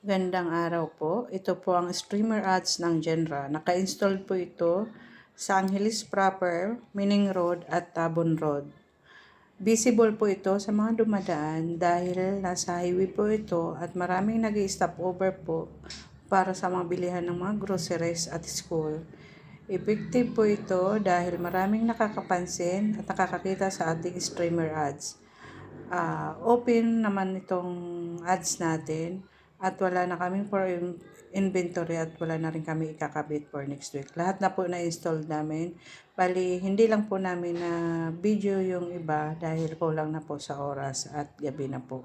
Gandang araw po. Ito po ang streamer ads ng Genra. Naka-install po ito sa Angeles Proper, Mining Road at Tabon Road. Visible po ito sa mga dumadaan dahil nasa highway po ito at maraming nag-stop over po para sa mga bilihan ng mga groceries at school. Effective po ito dahil maraming nakakapansin at nakakakita sa ating streamer ads. Open naman itong ads natin at wala na kaming for inventory at wala na rin kami ikakabit for next week. Lahat na po na-install namin. Bali, hindi lang po namin na video yung iba dahil kulang na po sa oras at gabi na po.